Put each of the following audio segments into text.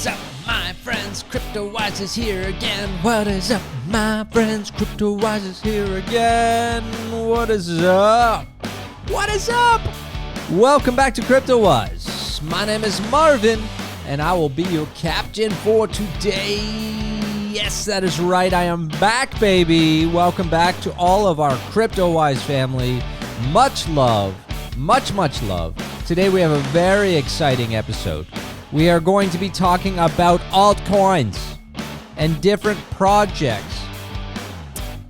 is up, my friends? Cryptowise is here again. What is up, my friends? Cryptowise is here again. What is up? What is up? Welcome back to Cryptowise. My name is Marvin, and I will be your captain for today. Yes, that is right. I am back, baby. Welcome back to all of our Cryptowise family. Much love. Much love. Today we have a very exciting episode. We are going to be talking about altcoins and different projects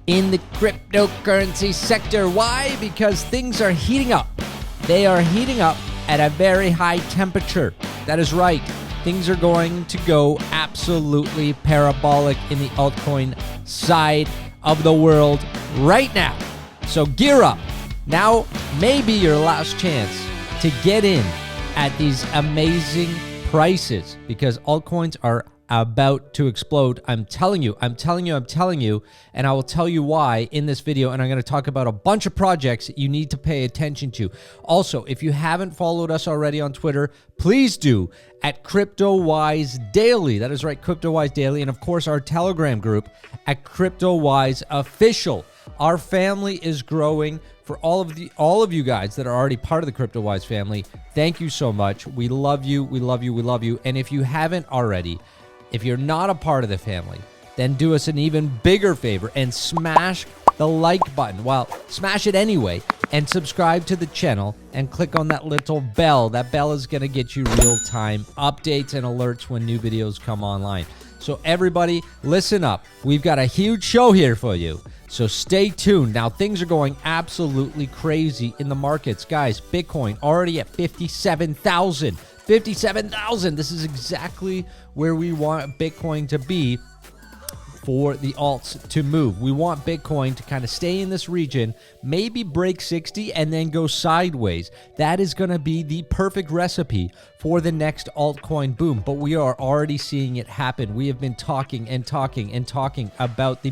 in the cryptocurrency sector. Why? Because things are heating up. They are heating up at a very high temperature. That is right. Things are going to go absolutely parabolic in the altcoin side of the world right now. So gear up. Now may be your last chance to get in at these amazing prices because altcoins are about to explode. I'm telling you, and I will tell you why in this video, and I'm going to talk about a bunch of projects you need to pay attention to. Also, if you haven't followed us already on Twitter, please do at Cryptowise Daily. That is right, Cryptowise Daily, and of course our Telegram group at Cryptowise Official. Our family is growing. For all of you guys that are already part of the Cryptowise family, thank you so much. We love you. We love you. We love you. And if you haven't already, if you're not a part of the family, then do us an even bigger favor and smash the like button. Well, smash it anyway and subscribe to the channel and click on that little bell. That bell is going to get you real-time updates and alerts when new videos come online. So everybody, listen up. We've got a huge show here for you. So stay tuned. Now, things are going absolutely crazy in the markets. Guys, Bitcoin already at 57,000. 57,000. This is exactly where we want Bitcoin to be for the alts to move. We want Bitcoin to kind of stay in this region, maybe break 60 and then go sideways. That is going to be the perfect recipe for the next altcoin boom, but we are already seeing it happen. We have been talking about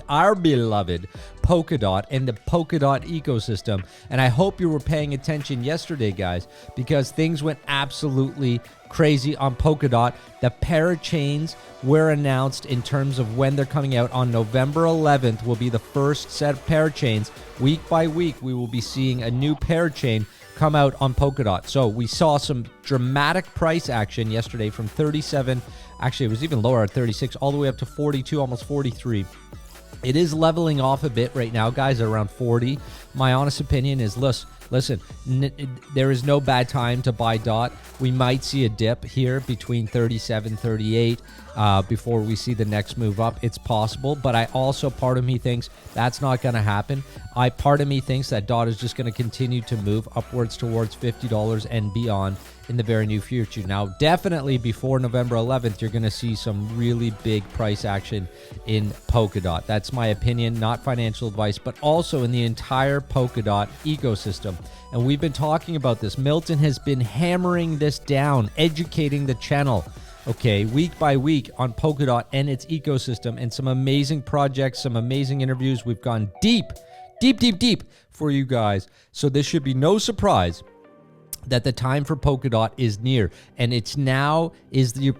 our beloved Polkadot and the Polkadot ecosystem, and I hope you were paying attention yesterday, guys, because things went absolutely crazy on Polkadot. The parachains were announced in terms of when they're coming out. On November 11th will be the first set of parachains. Week by week, we will be seeing a new parachain come out on Polkadot. So we saw some dramatic price action yesterday from 37, actually it was even lower at 36, all the way up to 42, almost 43. It is leveling off a bit right now, guys, at around 40. My honest opinion is, listen, there is no bad time to buy DOT. We might see a dip here between 37, 38 before we see the next move up. It's possible, but I also, part of me thinks that's not going to happen. Part of me thinks that DOT is just going to continue to move upwards towards $50 and beyond in the very near future. Now, definitely before November 11th, you're going to see some really big price action in Polkadot. That's my opinion, not financial advice, but also in the entire Polkadot ecosystem. And we've been talking about this. Milton has been hammering this down, educating the channel, okay, week by week on Polkadot and its ecosystem, and some amazing projects, some amazing interviews. We've gone deep for you guys. So this should be no surprise that the time for Polkadot is near, and it's now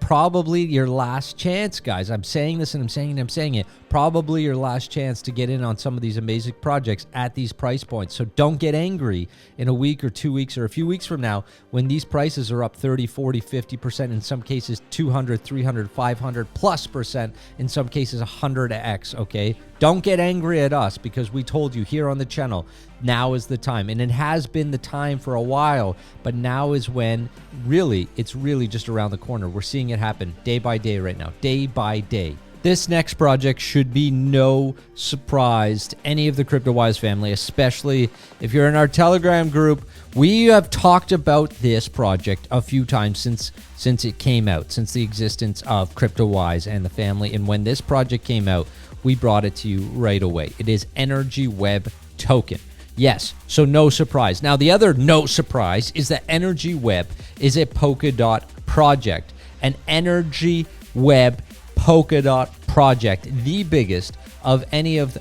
probably your last chance, guys. I'm saying this and I'm saying it. Probably your last chance to get in on some of these amazing projects at these price points. So don't get angry in a week or 2 weeks or a few weeks from now when these prices are up 30, 40, 50%, in some cases 200, 300, 500 plus percent, in some cases 100x, okay? Don't get angry at us because we told you here on the channel, now is the time. And it has been the time for a while, but now is when it's really just around the corner. We're seeing it happen day by day right now, day by day. This next project should be no surprise to any of the Cryptowise family, especially if you're in our Telegram group. We have talked about this project a few times since it came out, since the existence of Cryptowise and the family. And when this project came out, we brought it to you right away. It is Energy Web Token. Yes, so no surprise. Now, the other no surprise is that Energy Web is a Polkadot project, an Energy Web Polkadot project, the biggest of any of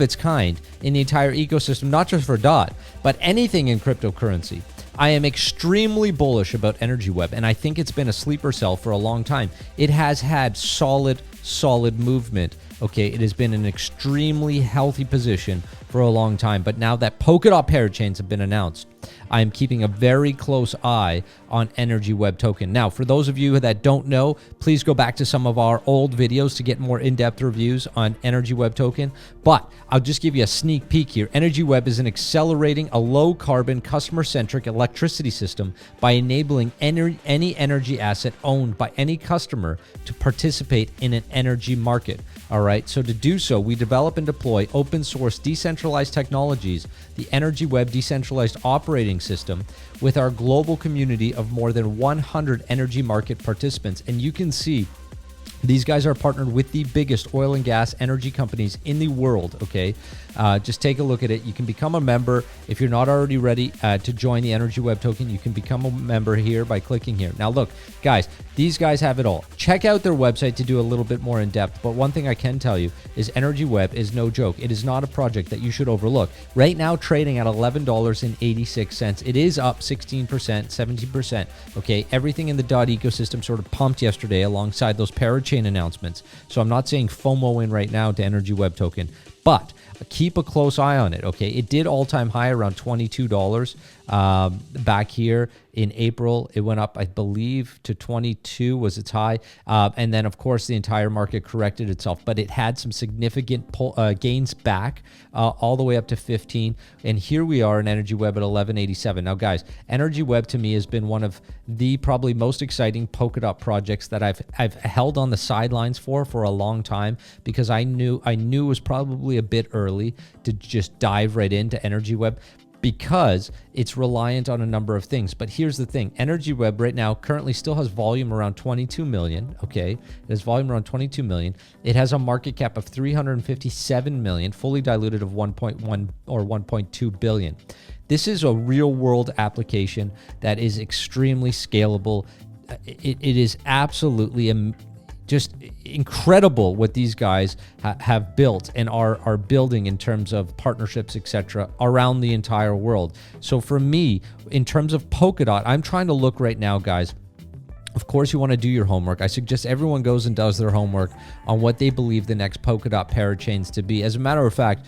its kind in the entire ecosystem, not just for DOT, but anything in cryptocurrency. I am extremely bullish about Energy Web, and I think it's been a sleeper cell for a long time. It has had solid movement. Okay, it has been an extremely healthy position for a long time, but now that Polkadot parachains have been announced, I am keeping a very close eye on Energy Web token. Now, for those of you that don't know, please go back to some of our old videos to get more in-depth reviews on Energy Web token. But I'll just give you a sneak peek here. Energy Web is an accelerating a low-carbon, customer-centric electricity system by enabling any energy asset owned by any customer to participate in an energy market. All right, so to do so, we develop and deploy open source decentralized technologies, the Energy Web decentralized operating system, with our global community of more than 100 energy market participants. And you can see these guys are partnered with the biggest oil and gas energy companies in the world, okay? Just take a look at it. You can become a member. If you're not already ready to join the Energy Web token, you can become a member here by clicking here. Now, look, guys, these guys have it all. Check out their website to do a little bit more in depth. But one thing I can tell you is Energy Web is no joke. It is not a project that you should overlook. Right now, trading at $11.86. It is up 16%, 17%, okay? Everything in the DOT ecosystem sort of pumped yesterday alongside those parachain announcements. So I'm not saying FOMO in right now to Energy Web token, but keep a close eye on it, okay? It did all-time high around $22 back here in April. It went up, I believe, to 22 was its high. And then, of course, the entire market corrected itself. But it had some significant gains back all the way up to 15. And here we are in Energy Web at 1187. Now, guys, Energy Web to me has been one of the probably most exciting Polkadot projects that I've held on the sidelines for a long time, because I knew it was probably a bit early to just dive right into Energy Web, because it's reliant on a number of things. But here's the thing. Energy Web right now currently still has volume around 22 million, okay? It has volume around 22 million. It has a market cap of 357 million, fully diluted of 1.1 or 1.2 billion. This is a real-world application that is extremely scalable. It is absolutely just incredible what these guys have built and are building in terms of partnerships, etc., around the entire world. So for me, in terms of Polkadot, I'm trying to look right now, guys. Of course, you want to do your homework. I suggest everyone goes and does their homework on what they believe the next Polkadot parachains to be. As a matter of fact,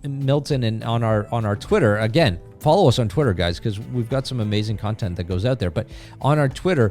Milton and on our Twitter, again, follow us on Twitter, guys, because we've got some amazing content that goes out there. But on our Twitter,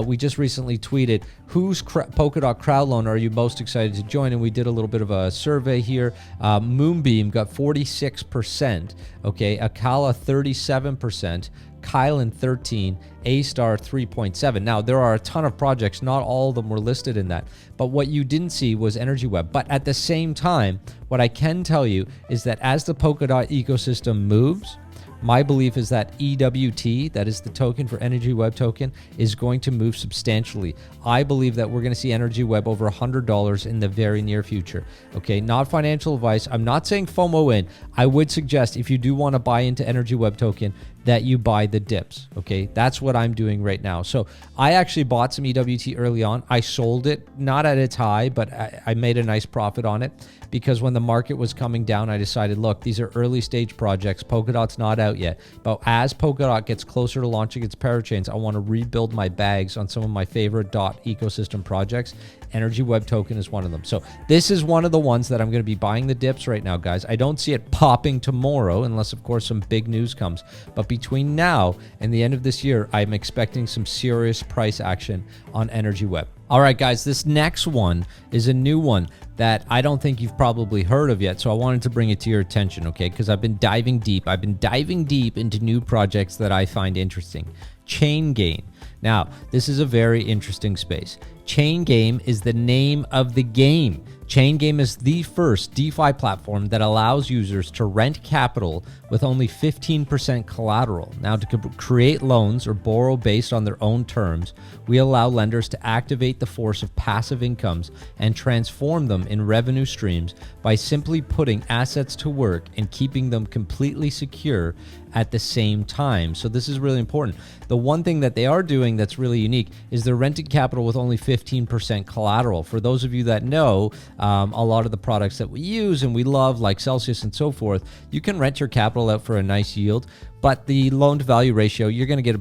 we just recently tweeted, whose Polkadot crowd loan are you most excited to join? And we did a little bit of a survey here. Moonbeam got 46%, okay, Akala 37%, Kylan 13%, A-Star 3.7%. Now, there are a ton of projects. Not all of them were listed in that. But what you didn't see was Energy Web. But at the same time, what I can tell you is that as the Polkadot ecosystem moves, my belief is that EWT, that is the token for Energy Web token, is going to move substantially. I believe that we're going to see Energy Web over $100 in the very near future. Okay, not financial advice. I'm not saying FOMO in. I would suggest if you do want to buy into Energy Web token, that you buy the dips. Okay, that's what I'm doing right now. So I actually bought some EWT early on. I sold it, not at its high, but I made a nice profit on it, because when the market was coming down, I decided, look, these are early stage projects. Polkadot's not out yet. But as Polkadot gets closer to launching its parachains, I want to rebuild my bags on some of my favorite DOT ecosystem projects. Energy Web token is one of them. So this is one of the ones that I'm going to be buying the dips right now, guys. I don't see it popping tomorrow, unless, of course, some big news comes. But between now and the end of this year, I'm expecting some serious price action on Energy Web. All right, guys, this next one is a new one that I don't think you've probably heard of yet, so I wanted to bring it to your attention, okay? Because I've been diving deep. I've been diving deep into new projects that I find interesting. Chaingain. Now, this is a very interesting space. Chaingain is the name of the game. Chaingain is the first DeFi platform that allows users to rent capital with only 15% collateral. Now, to create loans or borrow based on their own terms, we allow lenders to activate the force of passive incomes and transform them in revenue streams by simply putting assets to work and keeping them completely secure at the same time. So this is really important. The one thing that they are doing that's really unique is they're renting capital with only 15%. 15% collateral. For those of you that know, a lot of the products that we use and we love, like Celsius and so forth, you can rent your capital out for a nice yield, but the loan to value ratio, you're going to get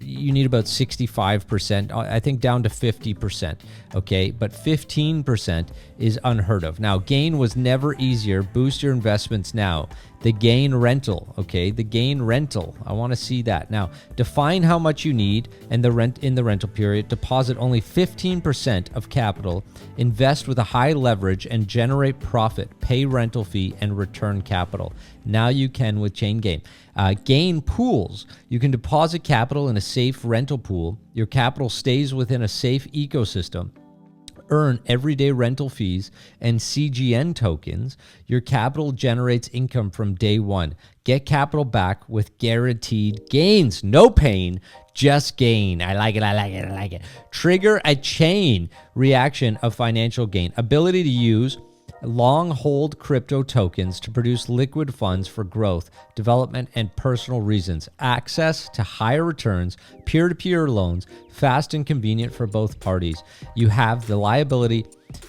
you need about 65%, I think down to 50%, okay? But 15% is unheard of. Now, Gain was never easier. Boost your investments now. The Gain rental, okay? The Gain rental, I want to see that. Now, define how much you need and the rent in the rental period. Deposit only 15% of capital. Invest with a high leverage and generate profit. Pay rental fee and return capital. Now you can with Chaingain. Gain pools. You can deposit capital in a safe rental pool. Your capital stays within a safe ecosystem. Earn everyday rental fees and CGN tokens. Your capital generates income from day one. Get capital back with guaranteed gains. No pain, just gain. I like it, I like it, I like it. Trigger a chain reaction of financial gain. Ability to use long hold crypto tokens to produce liquid funds for growth, development, and personal reasons. Access to higher returns, peer-to-peer loans, fast and convenient for both parties. You have the liberty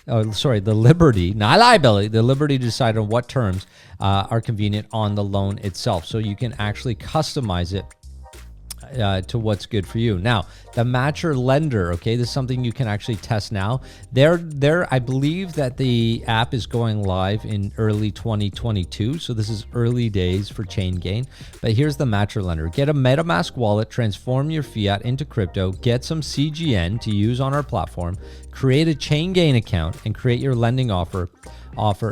to decide on what terms are convenient on the loan itself. So you can actually customize it to what's good for you. Now, the matcher lender, okay, this is something you can actually test now. I believe that the app is going live in early 2022, so this is early days for Chaingain. But here's the matcher lender. Get a MetaMask wallet, transform your fiat into crypto, get some CGN to use on our platform, create a Chaingain account, and create your lending offer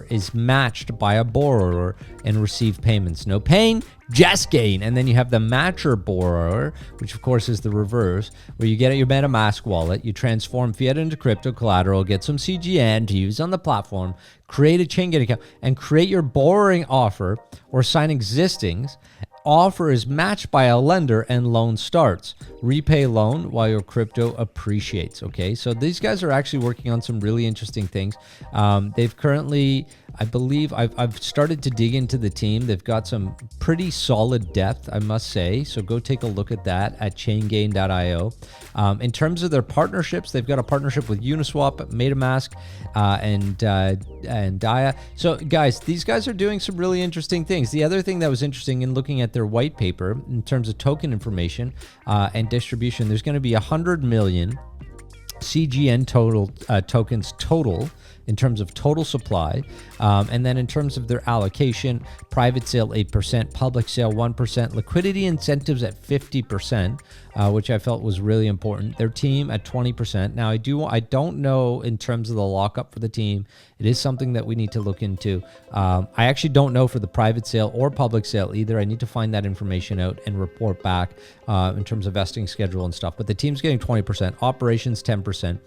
is matched by a borrower and receive payments. No pain, just gain. And then you have the matcher borrower, which of course is the reverse, where you get your MetaMask wallet, you transform fiat into crypto collateral, get some CGN to use on the platform, create a Chaingain account, and create your borrowing offer or sign existings. Offer is matched by a lender and loan starts. Repay loan while your crypto appreciates, okay? So these guys are actually working on some really interesting things. They've currently, I believe, I've started to dig into the team. They've got some pretty solid depth, I must say. So go take a look at that at chaingain.io. In terms of their partnerships, they've got a partnership with Uniswap, MetaMask, and Dia. So guys, these guys are doing some really interesting things. The other thing that was interesting in looking at their white paper in terms of token information and distribution, there's going to be 100 million CGN tokens total in terms of total supply. And then in terms of their allocation, private sale 8%, public sale 1%, liquidity incentives at 50%, which I felt was really important. Their team at 20%. Now I don't know in terms of the lockup for the team. It is something that we need to look into. I actually don't know for the private sale or public sale either. I need to find that information out and report back in terms of vesting schedule and stuff. But the team's getting 20%, operations 10%,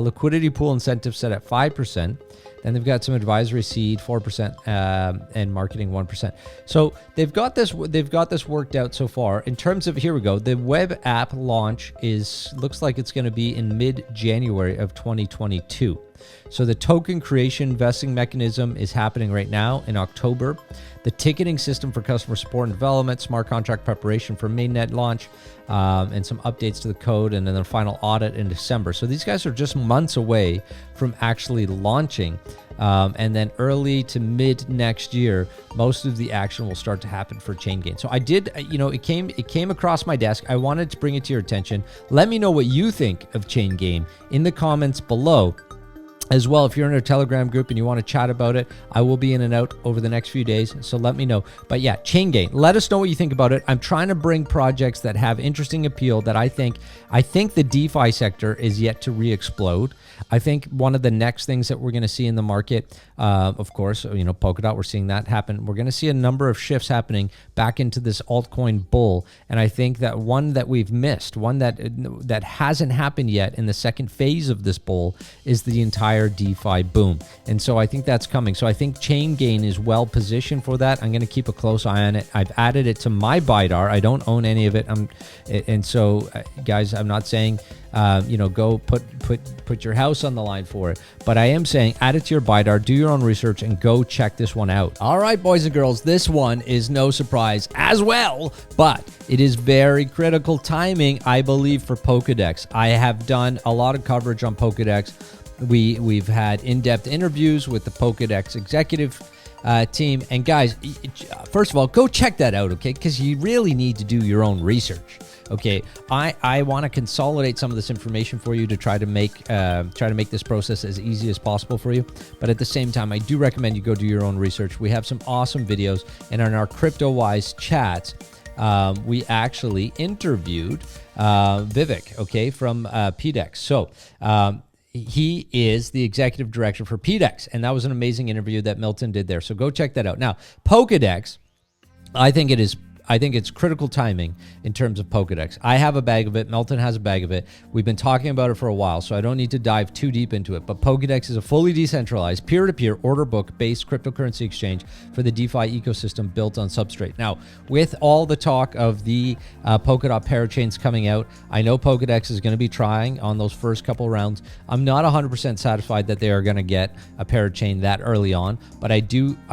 liquidity pool incentives set at 5%. Then they've got some advisory seed 4% and marketing 1%. So they've got this worked out so far. In terms of, here we go, the web app launch looks like it's going to be in mid-January of 2022. So the token creation vesting mechanism is happening right now in October. The ticketing system for customer support and development, smart contract preparation for mainnet launch, and some updates to the code, and then the final audit in December. So these guys are just months away from actually launching. And then early to mid next year, most of the action will start to happen for Chaingain. So I did, it came across my desk. I wanted to bring it to your attention. Let me know what you think of Chaingain in the comments below. As well, if you're in a Telegram group and you want to chat about it, I will be in and out over the next few days, so let me know. But yeah, Chaingain, let us know what you think about it. I'm trying to bring projects that have interesting appeal that I think the DeFi sector is yet to re-explode. I think one of the next things that we're going to see in the market, of course, Polkadot, we're seeing that happen. We're going to see a number of shifts happening back into this altcoin bull. And I think that one that we've missed, one that hasn't happened yet in the second phase of this bull, is the entire entire DeFi boom. And so I think that's coming. So I think Chaingain is well positioned for that. I'm going to keep a close eye on it. I've added it to my BIDAR. I don't own any of it. Guys, I'm not saying go put your house on the line for it, but I am saying add it to your BIDAR, do your own research, and go check this one out. All right, boys and girls, this one is no surprise as well, but it is very critical timing, I believe, for PDEX. I have done a lot of coverage on PDEX. We've had in-depth interviews with the PDEX executive team, and guys, first of all, go check that out, okay? Because you really need to do your own research. Okay, I want to consolidate some of this information for you to try to make this process as easy as possible for you. But at the same time, I do recommend you go do your own research. We have some awesome videos, and in our Cryptowise chats, we actually interviewed Vivek, okay, from PDEX. So he is the executive director for PDEX, and that was an amazing interview that Milton did there. So go check that out. Now, PDEX, I think it's critical timing in terms of PDEX. I have a bag of it. Milton has a bag of it. We've been talking about it for a while, so I don't need to dive too deep into it. But PDEX is a fully decentralized, peer-to-peer, order book-based cryptocurrency exchange for the DeFi ecosystem built on Substrate. Now, with all the talk of the Polkadot parachains coming out, I know PDEX is going to be trying on those first couple rounds. I'm not 100% satisfied that they are going to get a parachain that early on, but I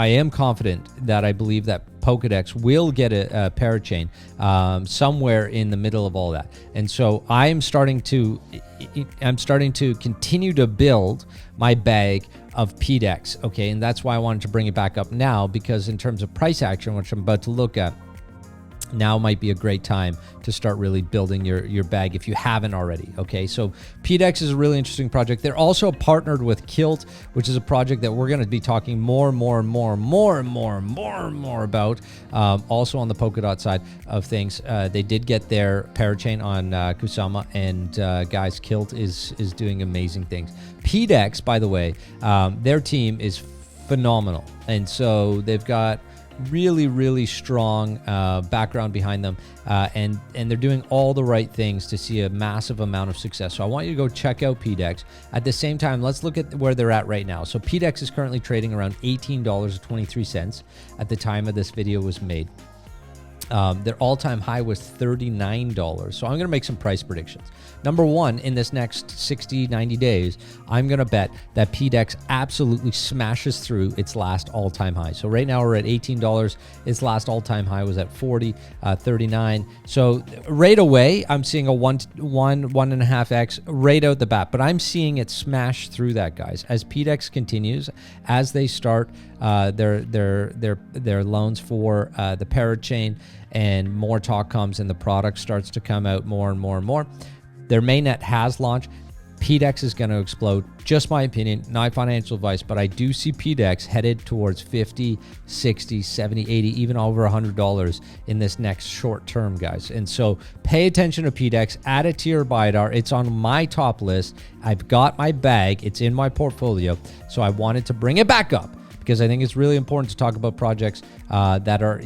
am confident that I believe that PDEX will get a parachain somewhere in the middle of all that. And so I'm starting to continue to build my bag of PDEX, okay? And that's why I wanted to bring it back up now, because in terms of price action, which I'm about to look at, now might be a great time to start really building your bag if you haven't already, okay? So PDEX is a really interesting project. They're also partnered with Kilt, which is a project that we're going to be talking more and more about, also on the Polkadot side of things. They did get their parachain on Kusama, and guys, Kilt is doing amazing things. PDEX, by the way, their team is phenomenal, and so they've got really strong background behind them, and they're doing all the right things to see a massive amount of success. So I want you to go check out PDEX. At the same time, let's look at where they're at right now. So PDEX is currently trading around $18.23 at the time of this video was made. Their all-time high was $39. So I'm going to make some price predictions. Number one, in this next 60, 90 days, I'm going to bet that PDEX absolutely smashes through its last all-time high. So right now we're at $18. Its last all-time high was at 39. So right away, I'm seeing a 1.5x right out the bat, but I'm seeing it smash through that, guys. As PDEX continues, as they start their loans for the parachain, and more talk comes and the product starts to come out more and more. Their mainnet has launched. PDEX is going to explode. Just my opinion, not financial advice, but I do see PDEX headed towards 50, 60, 70, 80, even over $100 in this next short term, guys. And so pay attention to PDEX, add it to your BIDAR. It's on my top list. I've got my bag. It's in my portfolio. So I wanted to bring it back up because I think it's really important to talk about projects that are,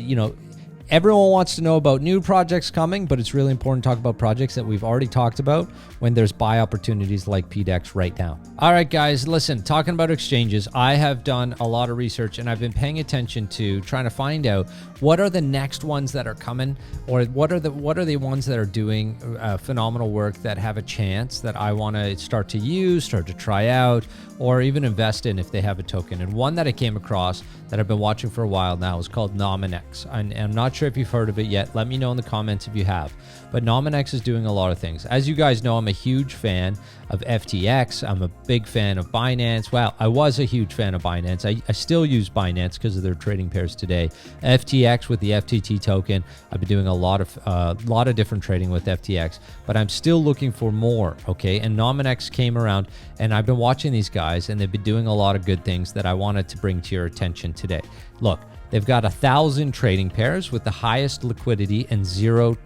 everyone wants to know about new projects coming, but it's really important to talk about projects that we've already talked about when there's buy opportunities like PDEX right now. All right, guys, listen, talking about exchanges, I have done a lot of research and I've been paying attention to trying to find out what are the next ones that are coming, or what are the ones that are doing phenomenal work that have a chance that I want to start to use, start to try out, or even invest in if they have a token. And one that I came across that I've been watching for a while now is called Nominex. And I'm not sure if you've heard of it yet. Let me know in the comments if you have. But Nominex is doing a lot of things. As you guys know, I'm a huge fan of FTX. I'm a big fan of Binance. Well, I was a huge fan of Binance. I still use Binance because of their trading pairs today. FTX with the FTT token. I've been doing a lot of different trading with FTX, but I'm still looking for more, okay? And Nominex came around, and I've been watching these guys, and they've been doing a lot of good things that I wanted to bring to your attention today. Look, they've got 1,000 trading pairs with the highest liquidity and 0%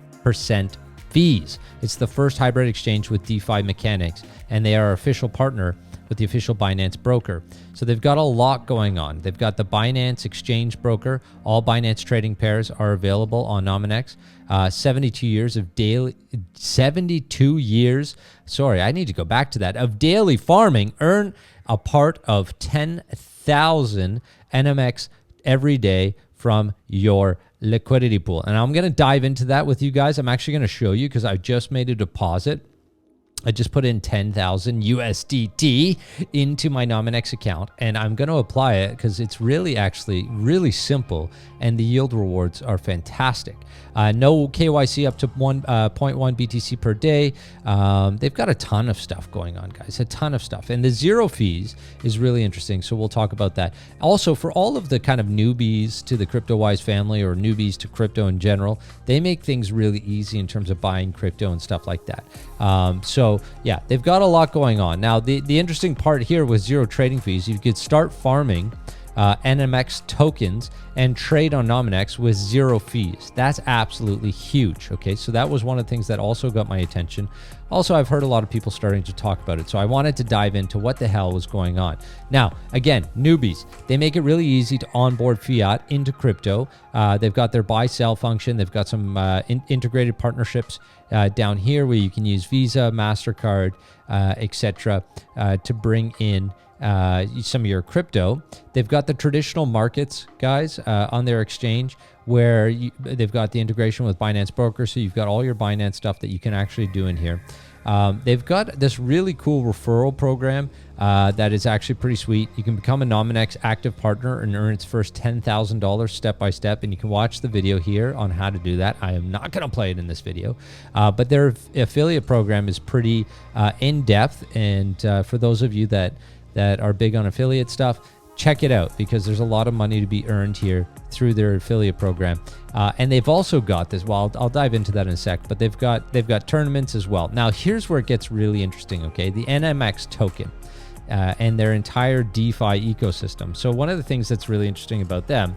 fees. It's the first hybrid exchange with DeFi mechanics, and they are official partner with the official Binance broker. So they've got a lot going on. They've got the Binance exchange broker. All Binance trading pairs are available on Nominex. 72 years of daily, 72 years, sorry, I need to go back to that, of daily farming. Earn a part of 10,000 NMX every day from your liquidity pool. And I'm going to dive into that with you guys. I'm actually going to show you because I just made a deposit. I just put in 10,000 USDT into my Nominex account, and I'm going to apply it because it's actually really simple, and the yield rewards are fantastic. No KYC up to 1.1 BTC per day. They've got a ton of stuff going on, guys, a ton of stuff. And the zero fees is really interesting, so we'll talk about that. Also, for all of the kind of newbies to the Cryptowise family or newbies to crypto in general, they make things really easy in terms of buying crypto and stuff like that. So yeah, they've got a lot going on. Now, the interesting part here with zero trading fees, you could start farming NMX tokens and trade on Nominex with zero fees. That's absolutely huge. Okay, so that was one of the things that also got my attention. Also, I've heard a lot of people starting to talk about it, so I wanted to dive into what the hell was going on. Now, again, newbies, they make it really easy to onboard fiat into crypto. They've got their buy-sell function. They've got some integrated partnerships down here where you can use Visa, MasterCard, etc. To bring in some of your crypto. They've got the traditional markets, guys, on their exchange where they've got the integration with Binance Broker, so you've got all your Binance stuff that you can actually do in here. They've got this really cool referral program that is actually pretty sweet. You can become a Nominex active partner and earn its first $10,000 step by step, and you can watch the video here on how to do that. I am not going to play it in this video, but their affiliate program is pretty in-depth, and for those of you that are big on affiliate stuff, check it out because there's a lot of money to be earned here through their affiliate program. And they've also got this, well, I'll dive into that in a sec, but they've got tournaments as well. Now, here's where it gets really interesting, okay? The NMX token and their entire DeFi ecosystem. So one of the things that's really interesting about them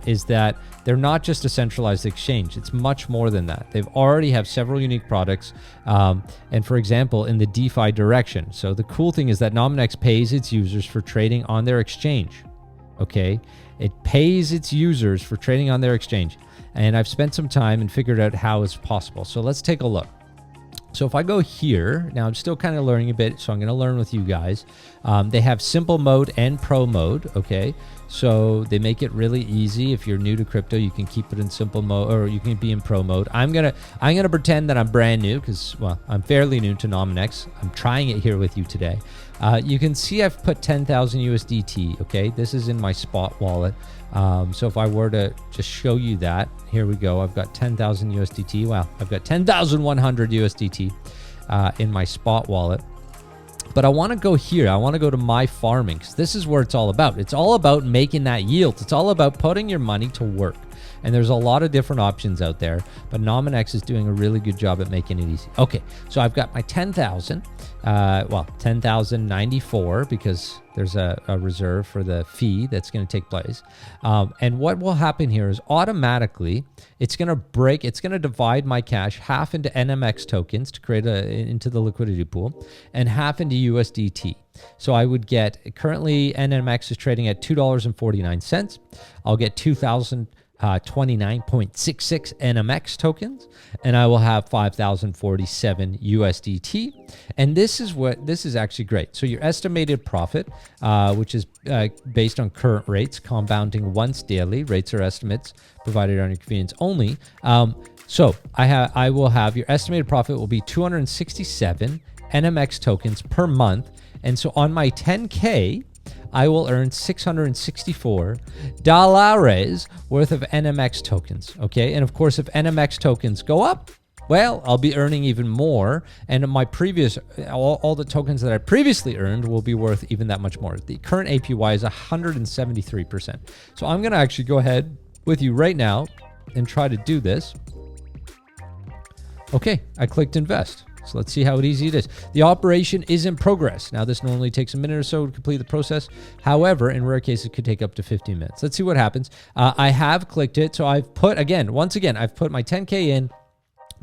is that they're not just a centralized exchange. It's much more than that. They've already have several unique products. And for example, in the DeFi direction. So the cool thing is that Nominex pays its users for trading on their exchange. Okay. It pays its users for trading on their exchange. And I've spent some time and figured out how it's possible. So let's take a look. So if I go here, now I'm still kind of learning a bit, so I'm going to learn with you guys. They have simple mode and pro mode, okay? So they make it really easy. If you're new to crypto, you can keep it in simple mode, or you can be in pro mode. I'm gonna pretend that I'm brand new because, well, I'm fairly new to Nominex. I'm trying it here with you today. You can see I've put 10,000 USDT, okay? This is in my spot wallet. So if I were to just show you that, here we go. I've got 10,000 USDT. Wow, I've got 10,100 USDT in my spot wallet. But I want to go here. I want to go to my farming because this is where it's all about. It's all about making that yield. It's all about putting your money to work. And there's a lot of different options out there, but Nominex is doing a really good job at making it easy. Okay, so I've got my 10,000, 10,094 because there's a reserve for the fee that's going to take place. And what will happen here is automatically it's going to divide my cash half into NMX tokens to create into the liquidity pool and half into USDT. So I would get, currently NMX is trading at $2.49. I'll get 2,029.66 NMX tokens, and I will have 5,047 USDT. And this is actually great. So your estimated profit, which is based on current rates, compounding once daily. Rates are estimates provided on your convenience only. So I will have, your estimated profit will be 267 NMX tokens per month. And so on my 10K, I will earn $664 worth of NMX tokens, okay? And of course, if NMX tokens go up, well, I'll be earning even more. And my previous, all the tokens that I previously earned will be worth even that much more. The current APY is 173%. So I'm gonna actually go ahead with you right now and try to do this. Okay, I clicked invest. So let's see how easy it is. The operation is in progress. Now, this normally takes a minute or so to complete the process. However, in rare cases, it could take up to 15 minutes. Let's see what happens. I have clicked it. So I've put, once again, I've put my 10K in,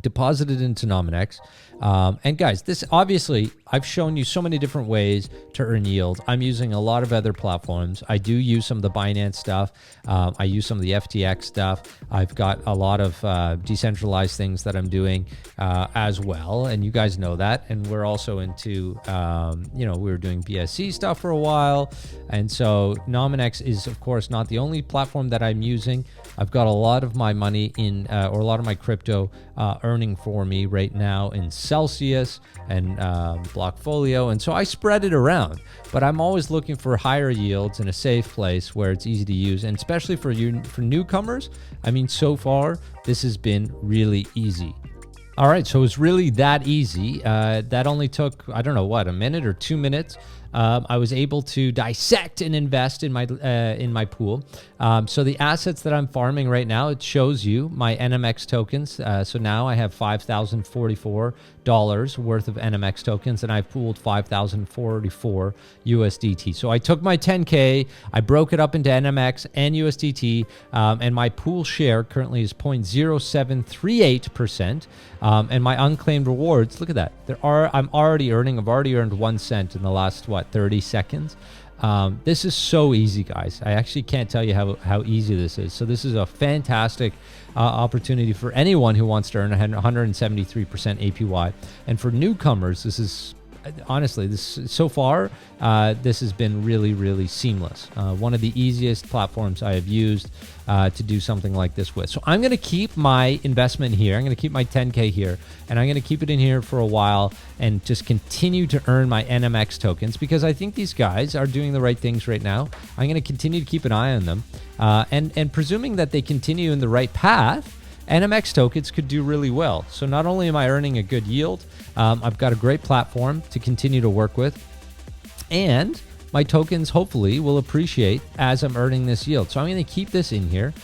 deposited into Nominex. And guys, this obviously, I've shown you so many different ways to earn yield. I'm using a lot of other platforms. I do use some of the Binance stuff. I use some of the FTX stuff. I've got a lot of decentralized things that I'm doing as well. And you guys know that. And we're also into, we were doing BSC stuff for a while. And so Nominex is, of course, not the only platform that I'm using. I've got a lot of my money in, or a lot of my crypto earning for me right now in Celsius and Blockfolio. And so I spread it around, but I'm always looking for higher yields in a safe place where it's easy to use. And especially for newcomers, I mean, so far, this has been really easy. All right, so it's really that easy. That only took, I don't know what, a minute or 2 minutes. I was able to dissect and invest in my pool. So the assets that I'm farming right now, it shows you my Nominex tokens. So now I have $5,044 worth of Nominex tokens, and I've pooled 5,044 USDT. So I took my 10K, I broke it up into Nominex and USDT, and my pool share currently is 0.0738%. And my unclaimed rewards, look at that. I've already earned 1 cent in the last, 30 seconds. This is so easy, guys. I actually can't tell you how easy this is. So this is a fantastic opportunity for anyone who wants to earn 173% APY. And for newcomers, this is honestly, this has been really, really seamless. One of the easiest platforms I have used to do something like this with. So I'm going to keep my investment here. I'm going to keep my 10K here, and I'm going to keep it in here for a while and just continue to earn my Nominex tokens because I think these guys are doing the right things right now. I'm going to continue to keep an eye on them, and presuming that they continue in the right path, Nominex tokens could do really well. So not only am I earning a good yield, I've got a great platform to continue to work with, and my tokens hopefully will appreciate as I'm earning this yield. So I'm going to keep this in here.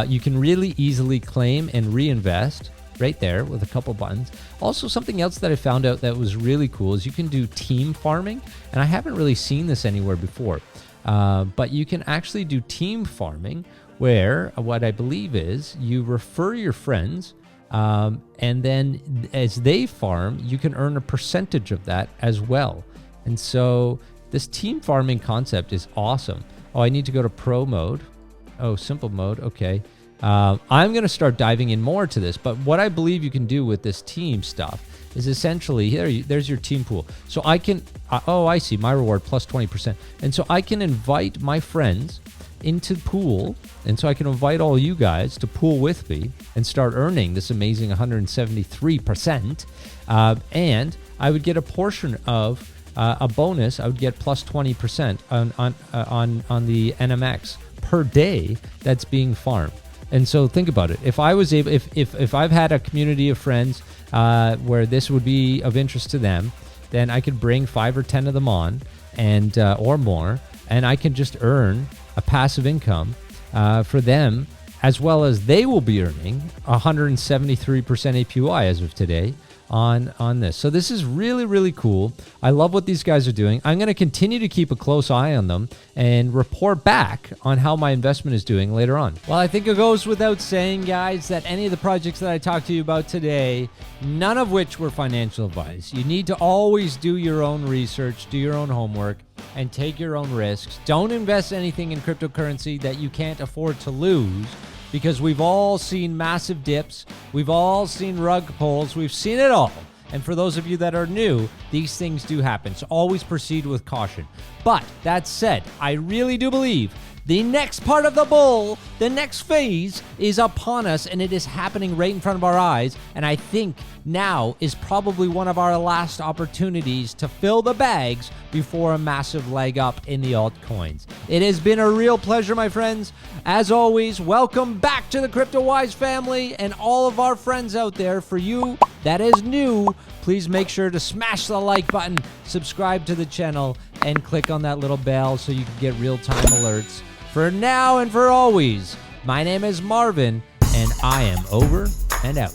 You can really easily claim and reinvest right there with a couple buttons. Also, something else that I found out that was really cool is you can do team farming, and I haven't really seen this anywhere before, but you can actually do team farming where what I believe is you refer your friends, and then as they farm, you can earn a percentage of that as well. And so this team farming concept is awesome. Oh, I need to go to pro mode. Oh, simple mode. Okay. I'm going to start diving in more to this, but what I believe you can do with this team stuff is essentially, there's your team pool. So I can, I see my reward plus 20%. And so I can invite my friends into pool, and so I can invite all you guys to pool with me and start earning this amazing 173%, and I would get a portion of a bonus. I would get plus 20% on the Nominex per day that's being farmed. And so think about it. If I was able, if I've had a community of friends where this would be of interest to them, then I could bring 5 or 10 of them on, and or more, and I can just earn a passive income for them, as well as they will be earning 173% APY as of today on this. So this is really, really cool. I love what these guys are doing. I'm going to continue to keep a close eye on them and report back on how my investment is doing later on. Well, I think it goes without saying, guys, that any of the projects that I talked to you about today, none of which were financial advice. You need to always do your own research, do your own homework, and take your own risks. Don't invest anything in cryptocurrency that you can't afford to lose, because we've all seen massive dips. We've all seen rug pulls. We've seen it all. And for those of you that are new, these things do happen. So always proceed with caution. But that said, I really do believe the next part of the bull, the next phase is upon us, and it is happening right in front of our eyes. And I think now is probably one of our last opportunities to fill the bags before a massive leg up in the altcoins. It has been a real pleasure, my friends. As always, welcome back to the Cryptowise family and all of our friends out there. For you that is new, please make sure to smash the like button, subscribe to the channel, and click on that little bell so you can get real-time alerts. For now and for always, my name is Marvin, and I am over and out.